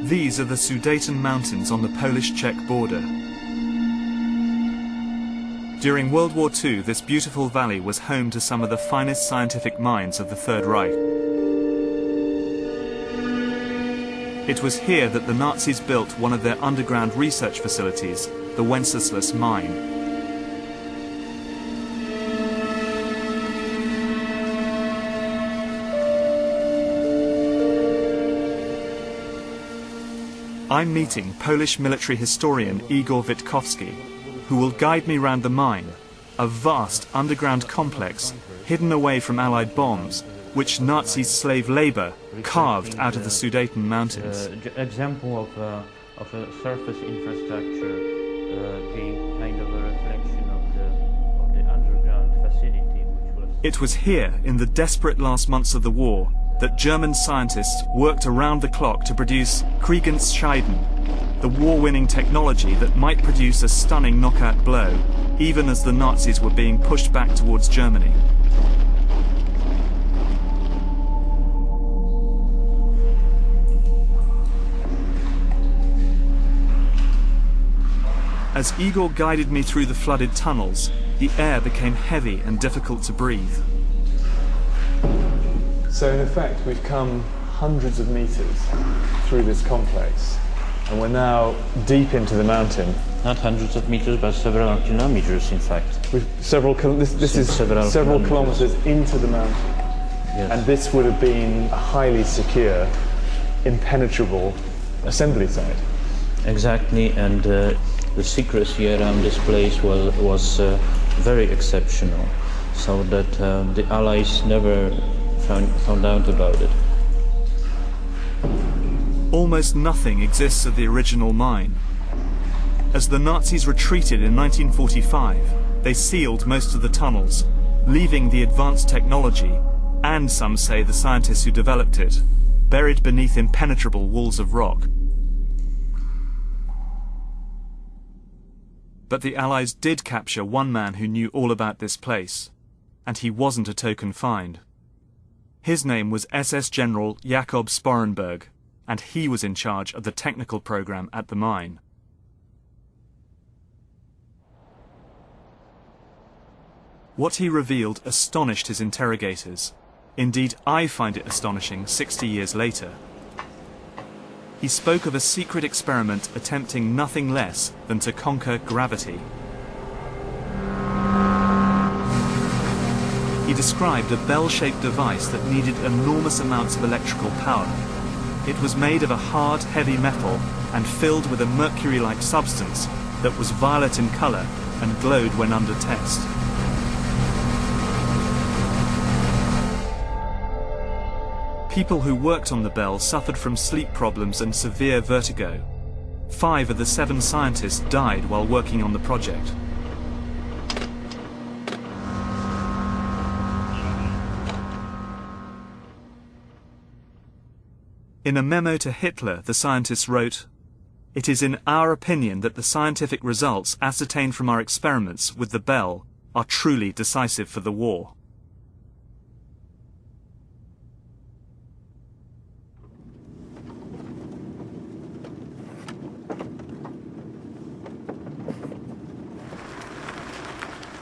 These are the Sudeten Mountains on the Polish-Czech border. During World War II, this beautiful valley was home to some of the finest scientific minds of the Third Reich. It was here that the Nazis built one of their underground research facilities, the Wenceslas mine. I'm meeting Polish military historian Igor Witkowski, who will guide me round the mine, a vast underground complex hidden away from Allied bombs, which Nazi slave labour carved out of the Sudeten Mountains. Example of a surface infrastructure being kind of a reflection of the underground facility, which was... It was here, in the desperate last months of the war, that German scientists worked around the clock to produce Kriegensscheiden, the war-winning technology that might produce a stunning knockout blow, even as the Nazis were being pushed back towards Germany. As Igor guided me through the flooded tunnels, the air became heavy and difficult to breathe. So in effect, we've come hundreds of meters through this complex, and we're now deep into the mountain. Not hundreds of meters, but several kilometers, in fact. This is several kilometers into the mountain. Yes. And this would have been a highly secure, impenetrable assembly site. Exactly, and the secrecy around this place was very exceptional, so that the Allies never found out about it. Almost nothing exists of the original mine. As the Nazis retreated in 1945, they sealed most of the tunnels, leaving the advanced technology, and some say the scientists who developed it, buried beneath impenetrable walls of rock. But the Allies did capture one man who knew all about this place, and he wasn't a token find. His name was SS General Jakob Sporenberg, and he was in charge of the technical program at the mine. What he revealed astonished his interrogators. Indeed, I find it astonishing 60 years later. He spoke of a secret experiment attempting nothing less than to conquer gravity. He described a bell-shaped device that needed enormous amounts of electrical power. It was made of a hard, heavy metal and filled with a mercury-like substance that was violet in colour and glowed when under test. People who worked on the bell suffered from sleep problems and severe vertigo. 5 of the 7 scientists died while working on the project. In a memo to Hitler, the scientists wrote, "It is in our opinion that the scientific results ascertained from our experiments with the bell are truly decisive for the war."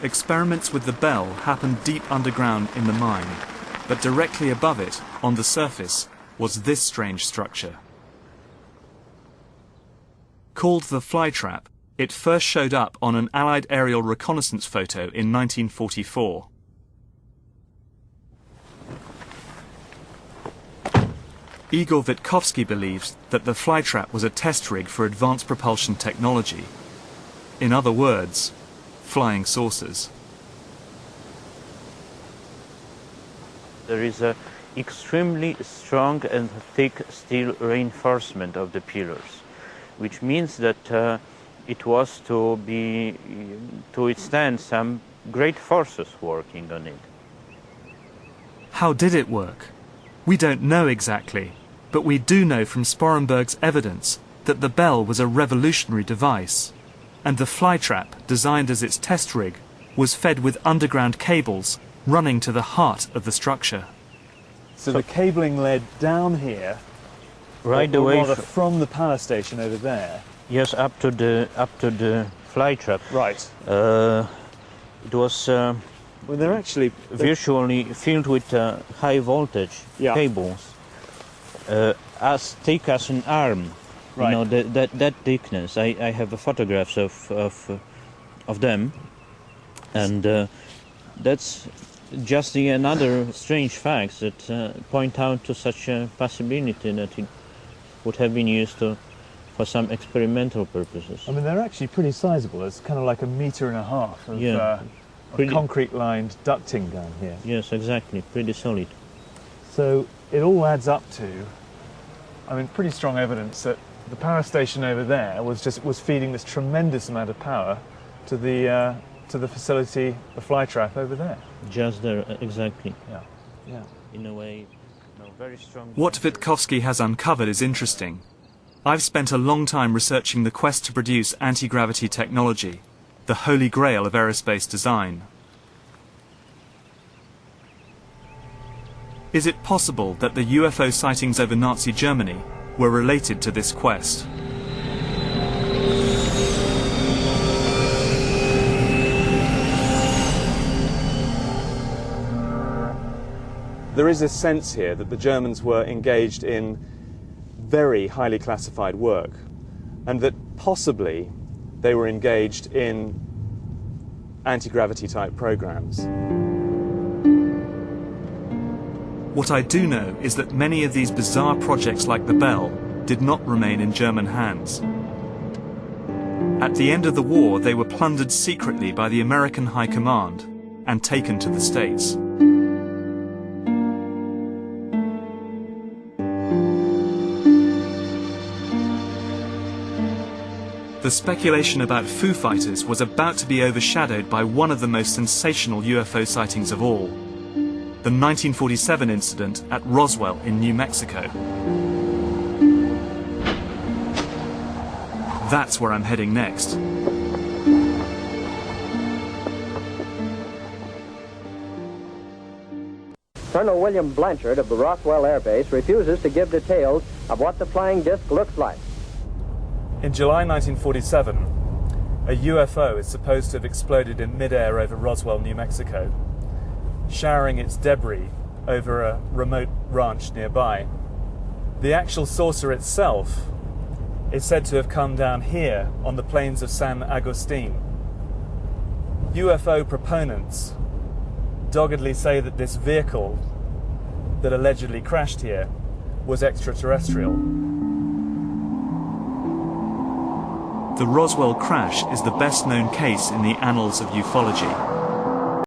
Experiments with the bell happened deep underground in the mine, but directly above it, on the surface, was this strange structure. Called the flytrap, it first showed up on an Allied aerial reconnaissance photo in 1944. Igor Witkowski believes that the flytrap was a test rig for advanced propulsion technology. In other words, flying saucers. There is a extremely strong and thick steel reinforcement of the pillars, which means that it was to withstand some great forces working on it. How did it work? We don't know exactly, but we do know from Sporenberg's evidence that the bell was a revolutionary device, and the flytrap, designed as its test rig, was fed with underground cables running to the heart of the structure. So the cabling led down here right or away. rather from the power station over there. Yes, up to the flytrap. Right. It was Well, they're actually virtually filled with high voltage Yeah. cables, as thick as an arm. Right. You know, that thickness. I have photographs of them, and that's just another strange fact that point out to such a possibility that it would have been used for some experimental purposes. I mean, they're actually pretty sizable. It's kind of like 1.5 meters of, Yeah. of concrete-lined ducting down here. Yes, exactly. Pretty solid. So it all adds up to, I mean, pretty strong evidence that the power station over there was feeding this tremendous amount of power to the facility, the flytrap over there. Just there, exactly. Yeah, yeah. In a way, no, very strong. What Witkowski has uncovered is interesting. I've spent a long time researching the quest to produce anti-gravity technology, the holy grail of aerospace design. Is it possible that the UFO sightings over Nazi Germany were related to this quest? There is a sense here that the Germans were engaged in very highly classified work, and that possibly they were engaged in anti-gravity type programs. What I do know is that many of these bizarre projects like the Bell did not remain in German hands. At the end of the war, they were plundered secretly by the American High Command and taken to the States. The speculation about Foo Fighters was about to be overshadowed by one of the most sensational UFO sightings of all, the 1947 incident at Roswell in New Mexico. That's where I'm heading next. Colonel William Blanchard of the Roswell Air Base refuses to give details of what the flying disc looks like. In July 1947, a UFO is supposed to have exploded in mid-air over Roswell, New Mexico, showering its debris over a remote ranch nearby. The actual saucer itself is said to have come down here on the plains of San Agustin. UFO proponents doggedly say that this vehicle that allegedly crashed here was extraterrestrial. The Roswell crash is the best-known case in the annals of ufology.